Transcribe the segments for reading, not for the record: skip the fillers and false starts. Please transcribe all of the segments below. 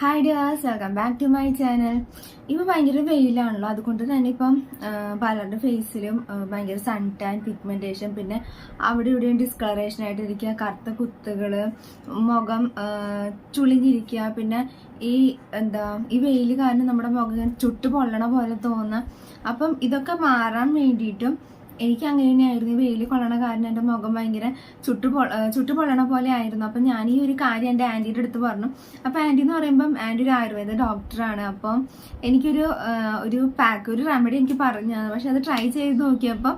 Hi dears, welcome back to my channel. ഇപ്പം ഭയങ്കര വെയിലാണല്ലോ, അതുകൊണ്ട് തന്നെ ഇപ്പം പലരുടെ ഫേസിലും ഭയങ്കര സൺ ടാൻ, പിഗ്മെന്റേഷൻ, പിന്നെ അവിടെ ഇവിടെയും ഡിസ്കളറേഷൻ ആയിട്ട് ഇരിക്കുക, കറുത്ത കുത്തുകള്, മുഖം ചുളിഞ്ഞിരിക്കുക, പിന്നെ ഈ വെയിൽ കാരണം നമ്മുടെ മുഖം ചുട്ടു പൊള്ളണ പോലെ തോന്നുക. അപ്പം ഇതൊക്കെ മാറാൻ വേണ്ടിയിട്ടും എനിക്ക് അങ്ങനെ തന്നെയായിരുന്നു. ഈ വെയിൽ കൊള്ളണ കാരണം എൻ്റെ മുഖം ഭയങ്കര ചുട്ടുപൊള്ളണ പോലെ ആയിരുന്നു. അപ്പം ഞാൻ ഈ ഒരു കാര്യം എൻ്റെ ആൻറ്റിയുടെ അടുത്ത് പറഞ്ഞു. അപ്പം ആൻറ്റി എന്ന് പറയുമ്പം ആൻറ്റി ഒരു ആയുർവേദ ഡോക്ടറാണ്. അപ്പം എനിക്കൊരു ഒരു റെമഡി എനിക്ക് പറഞ്ഞു, പക്ഷെ അത് ട്രൈ ചെയ്ത് നോക്കിയപ്പോൾ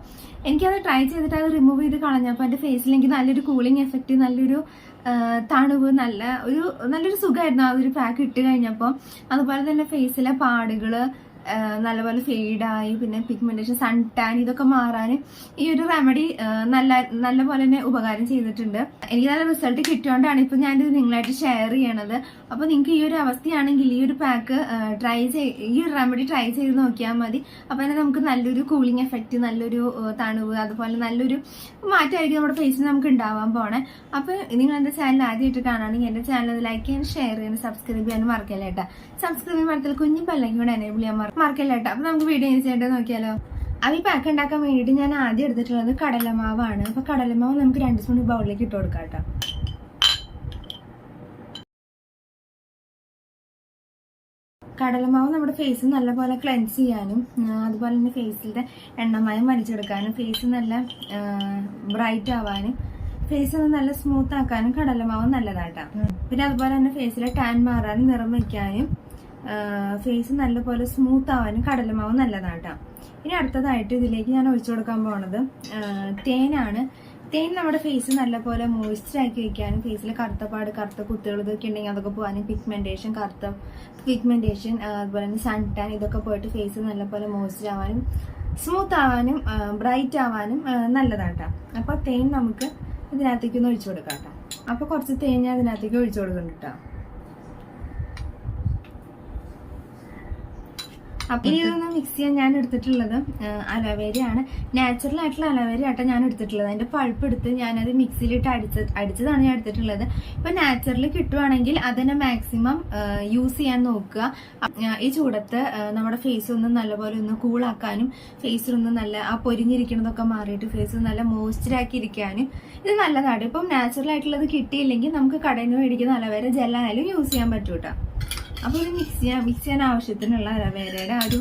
എനിക്കത് ട്രൈ ചെയ്തിട്ട് അത് റിമൂവ് ചെയ്ത് കളഞ്ഞപ്പോൾ എൻ്റെ ഫേസിൽ എനിക്ക് നല്ലൊരു കൂളിംഗ് എഫക്റ്റ്, നല്ലൊരു തണുവ്, നല്ലൊരു സുഖമായിരുന്നു ആ ഒരു പാക്ക് ഇട്ട് കഴിഞ്ഞപ്പോൾ. അതുപോലെ തന്നെ ഫേസിലെ പാടുകള് നല്ലപോലെ ഫെയ്ഡായി, പിന്നെ പിഗ്മെന്റേഷൻ, സൺ ടാൻ, ഇതൊക്കെ മാറാൻ ഈ ഒരു റെമഡി നല്ല പോലെ തന്നെ ഉപകാരം ചെയ്തിട്ടുണ്ട്. എനിക്ക് നല്ല റിസൾട്ട് കിട്ടിയോണ്ടാണ് ഇപ്പൊ ഞാനിത് നിങ്ങളായിട്ട് ഷെയർ ചെയ്യണത്. അപ്പൊ നിങ്ങൾക്ക് ഈ ഒരു അവസ്ഥയാണെങ്കിൽ ഈ ഒരു പാക്ക് ഈ ഒരു റെമഡി ട്രൈ ചെയ്ത് നോക്കിയാൽ മതി. അപ്പൊ തന്നെ നമുക്ക് നല്ലൊരു കൂളിംഗ് എഫക്റ്റ്, നല്ലൊരു തണുവ്, അതുപോലെ നല്ലൊരു മാറ്റമായിരിക്കും നമ്മുടെ ഫേസിൽ നമുക്ക് ഉണ്ടാവാൻ പോണേ. അപ്പൊ നിങ്ങൾ എന്റെ ചാനൽ ആദ്യമായിട്ട് കാണുകയാണെങ്കിൽ എന്റെ ചാനൽ ലൈക്ക് ചെയ്യാൻ, ഷെയർ ചെയ്യാൻ, സബ്സ്ക്രൈബ് ചെയ്യാനും മറക്കല്ല കേട്ടോ. സബ്സ്ക്രൈബ് ചെയ്യുമ്പോൾ കുഞ്ഞു ബെല്ലൈക്കൺ കൂടെ എനേബിൾ ചെയ്യാൻ മറക്കല്ല കേട്ടോ. അപ്പൊ നമുക്ക് വീഡിയോ ചെയ്യേണ്ടത് നോക്കിയാലോ. അത് ഈ പാക്ക് ഉണ്ടാക്കാൻ വേണ്ടിയിട്ട് ഞാൻ ആദ്യം എടുത്തിട്ടുള്ളത് കടലമാവാണ്. അപ്പൊ കടലമാവ് നമുക്ക് 2 സ്പൂൺ ബൗളിലേക്ക് ഇട്ട് കൊടുക്കാം കേട്ടോ. കടലമാവ് നമ്മുടെ ഫേസ് നല്ലപോലെ ക്ലെൻസ് ചെയ്യാനും, അതുപോലെ തന്നെ ഫേസിന്റെ എണ്ണമയം വലിച്ചെടുക്കാനും, ഫേസ് നല്ല ബ്രൈറ്റ് ആവാനും, ഫേസ് നല്ല സ്മൂത്ത് ആക്കാനും കടലമാവ് നല്ലതാട്ടാ. പിന്നെ അതുപോലെ തന്നെ ഫേസിലെ ടാൻ മാറാനും, നിറം വയ്ക്കാനും, ഫേസ് നല്ലപോലെ സ്മൂത്ത് ആവാനും കടലമാവ് നല്ലതാട്ടാ. ഇനി അടുത്തതായിട്ട് ഇതിലേക്ക് ഞാൻ ഒഴിച്ചു കൊടുക്കാൻ പോണത് തേനാണ്. തേൻ നമ്മുടെ ഫേസ് നല്ലപോലെ മോയ്സ്ചർ ആക്കി വെക്കാനും, ഫേസിലെ കറുത്തപാട്, കറുത്ത കുത്തുകൾ ഇതൊക്കെ ഉണ്ടെങ്കിൽ അതൊക്കെ പോകാനും, പിഗ്മെന്റേഷൻ, അതുപോലെ തന്നെ സൺ ടാൻ, ഇതൊക്കെ പോയിട്ട് ഫേസ് നല്ലപോലെ മോയ്സ്ചർ ആവാനും, സ്മൂത്ത് ആവാനും, ബ്രൈറ്റ് ആവാനും നല്ലതാട്ടാ. അപ്പൊ തേൻ നമുക്ക് ഇതിനകത്തേക്ക് ഒന്ന് ഒഴിച്ചു കൊടുക്കാം കേട്ടോ. അപ്പൊ കുറച്ച് തേൻ ഞാൻ ഇതിനകത്തേക്ക് ഒഴിച്ചു കൊടുക്കുന്നുണ്ട് കേട്ടോ. അപ്പൊ ഇനി ഇതൊന്ന് മിക്സ് ചെയ്യാൻ ഞാൻ എടുത്തിട്ടുള്ളത് അലോവേരയാണ്. നാച്ചുറൽ ആയിട്ടുള്ള അലോവേര ആട്ടോ ഞാൻ എടുത്തിട്ടുള്ളത്. അതിന്റെ പൾപ്പ് എടുത്ത് ഞാനത് മിക്സിയിലിട്ട് അടിച്ചതാണ് ഞാൻ എടുത്തിട്ടുള്ളത്. ഇപ്പൊ നാച്ചുറൽ കിട്ടുവാണെങ്കിൽ അതിനെ മാക്സിമം യൂസ് ചെയ്യാൻ നോക്കുക. ഈ ചൂടത്ത് നമ്മുടെ ഫേസ് ഒന്ന് നല്ലപോലെ ഒന്ന് കൂളാക്കാനും, ഫേസിലൊന്ന് നല്ല ആ പൊരിഞ്ഞിരിക്കുന്നതൊക്കെ മാറിയിട്ട് ഫേസ് നല്ല മോയ്സ്ചർ ആക്കി ഇരിക്കാനും ഇത് നല്ലതാണ്. ഇപ്പം നാച്ചുറൽ ആയിട്ടുള്ളത് കിട്ടിയില്ലെങ്കിൽ നമുക്ക് കടയിൽ നിന്ന് മേടിക്കുന്ന അലോവേര ജെല്ലായാലും യൂസ് ചെയ്യാൻ പറ്റൂട്ടോ. അപ്പൊ ഇത് മിക്സ് ചെയ്യാൻ ആവശ്യത്തിനുള്ള അലോവേരയുടെ ആ ഒരു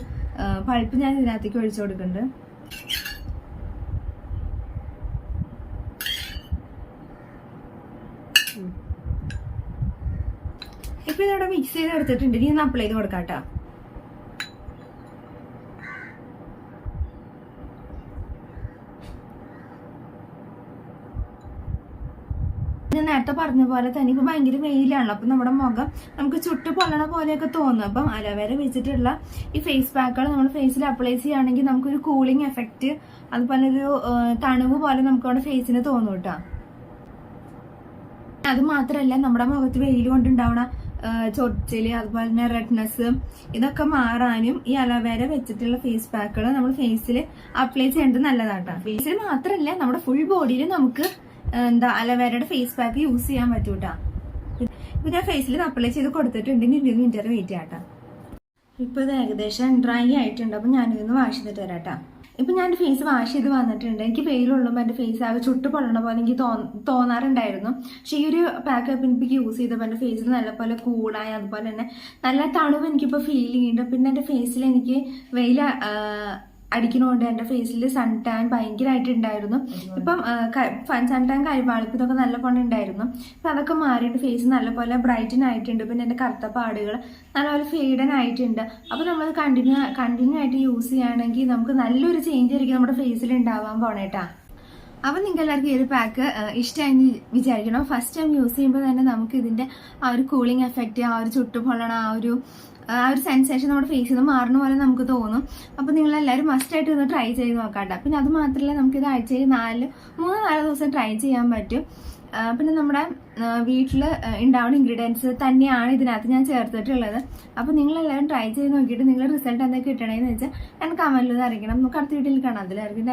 പൾപ്പ് ഞാൻ ഇതിനകത്തേക്ക് ഒഴിച്ചു കൊടുക്കുന്നുണ്ട്. ഇപ്പൊ ഇതിവിടെ മിക്സ് ചെയ്ത് എടുത്തിട്ടുണ്ട്. ഇനി ഒന്ന് അപ്ലൈ ചെയ്ത് കൊടുക്കാം കേട്ടോ. ഞാൻ നേരത്തെ പറഞ്ഞ പോലെ തന്നെ ഇപ്പൊ ഭയങ്കര വെയിലാണല്ലോ, അപ്പൊ നമ്മുടെ മുഖം നമുക്ക് ചുട്ടു പൊള്ളണ പോലെയൊക്കെ തോന്നും. അപ്പം അലോവേര വെച്ചിട്ടുള്ള ഈ ഫേസ് പാക്കുകൾ നമ്മൾ ഫേസിൽ അപ്ലൈ ചെയ്യുകയാണെങ്കിൽ നമുക്കൊരു കൂളിംഗ് എഫക്റ്റ്, അതുപോലെ ഒരു തണുവ് പോലെ നമുക്ക് നമ്മുടെ ഫേസിന് തോന്നും കേട്ടോ. അത് മാത്രല്ല നമ്മുടെ മുഖത്ത് വെയിൽ കൊണ്ടുണ്ടാവണ ചൊറിച്ചില്, അതുപോലെ തന്നെ റെഡ്നെസ്, ഇതൊക്കെ മാറാനും ഈ അലോവേര വെച്ചിട്ടുള്ള ഫേസ് പാക്കുകൾ നമ്മൾ ഫേസിൽ അപ്ലൈ ചെയ്യേണ്ടത് നല്ലതാട്ടോ. ഫേസിൽ മാത്രല്ല നമ്മുടെ ഫുൾ ബോഡിയിൽ നമുക്ക് അലോവേരയുടെ ഫേസ് പാക്ക് യൂസ് ചെയ്യാൻ പറ്റൂട്ടാ. ഇപ്പൊ ഞാൻ ഫേസിൽ അപ്ലൈ ചെയ്ത് കൊടുത്തിട്ടുണ്ട്. 20 മിനിറ്റ് വരെ വെയിറ്റ് ചെയ്യാട്ടാ. ഇപ്പൊ ഇത് ഏകദേശം ഡ്രൈ ആയിട്ടുണ്ട്. അപ്പൊ ഞാനിതൊന്ന് വാഷ് ചെയ്തിട്ട് വരാട്ടാ. ഇപ്പൊ ഞാൻ ഫേസ് വാഷ് ചെയ്ത് വന്നിട്ടുണ്ട്. എനിക്ക് വെയിലുള്ളുമ്പോൾ എന്റെ ഫേസ് ആകെ ചുട്ടു പൊള്ളണ പോലെ എനിക്ക് തോന്നാറുണ്ടായിരുന്നു. പക്ഷെ ഈ ഒരു പാക്ക് എനിക്ക് യൂസ് ചെയ്തപ്പോൾ എന്റെ ഫേസിൽ നല്ലപോലെ കൂളായി, അതുപോലെ തന്നെ നല്ല തണുവ് എനിക്കിപ്പോ ഫീൽ ചെയ്യുന്നുണ്ട്. പിന്നെ എന്റെ ഫേസിൽ എനിക്ക് വെയിൽ അടിക്കണോണ്ട് എന്റെ ഫേസിൽ സൺ ടാൻ ഭയങ്കരമായിട്ടുണ്ടായിരുന്നു. ഇപ്പം സൺ ടാൻ, കരിവാളിപ്പ്, ഇതൊക്കെ നല്ല പോലെ ഉണ്ടായിരുന്നു. അപ്പൊ അതൊക്കെ മാറിയിട്ട് ഫേസ് നല്ലപോലെ ബ്രൈറ്റൻ ആയിട്ടുണ്ട്. പിന്നെ എന്റെ കറുത്ത പാടുകൾ നല്ലപോലെ ഫെയ്ഡൻ ആയിട്ടുണ്ട്. അപ്പൊ നമ്മൾ കണ്ടിന്യൂ ആയിട്ട് യൂസ് ചെയ്യുകയാണെങ്കിൽ നമുക്ക് നല്ലൊരു ചേഞ്ച് ആയിരിക്കും നമ്മുടെ ഫേസിൽ ഉണ്ടാവാൻ പോണേട്ടാ. അപ്പൊ നിങ്ങൾക്ക് എല്ലാവർക്കും ഈ ഒരു പാക്ക് ഇഷ്ടമായി വിചാരിക്കണം. ഫസ്റ്റ് ടൈം യൂസ് ചെയ്യുമ്പോൾ തന്നെ നമുക്ക് ഇതിന്റെ ആ ഒരു കൂളിംഗ് എഫക്റ്റ്, ആ ഒരു ചുട്ടുപൊള്ളണ ആ ഒരു സെൻസേഷൻ നമ്മുടെ ഫേസിൽ നിന്ന് മാറുന്ന പോലെ നമുക്ക് തോന്നും. അപ്പൊ നിങ്ങളെല്ലാവരും മസ്റ്റായിട്ട് ഒന്ന് ട്രൈ ചെയ്ത് നോക്കാട്ടോ. പിന്നെ അത് മാത്രമല്ല നമുക്കിത് ആഴ്ചയിൽ 3-4 ദിവസം ട്രൈ ചെയ്യാൻ പറ്റും. പിന്നെ നമ്മുടെ വീട്ടിൽ ഉണ്ടാവുന്ന ഇൻഗ്രീഡിയൻസ് തന്നെയാണ് ഇതിനകത്ത് ഞാൻ ചേർത്തിട്ടുള്ളത്. അപ്പൊ നിങ്ങളെല്ലാവരും ട്രൈ ചെയ്ത് നോക്കിയിട്ട് നിങ്ങളുടെ റിസൾട്ട് എന്താ കിട്ടണേന്ന് വെച്ചാൽ ഞാൻ കമന്റിൽ അറിയിക്കണം. നമുക്ക് അടുത്ത വീട്ടിൽ കാണാം. അതിലായിരിക്കും.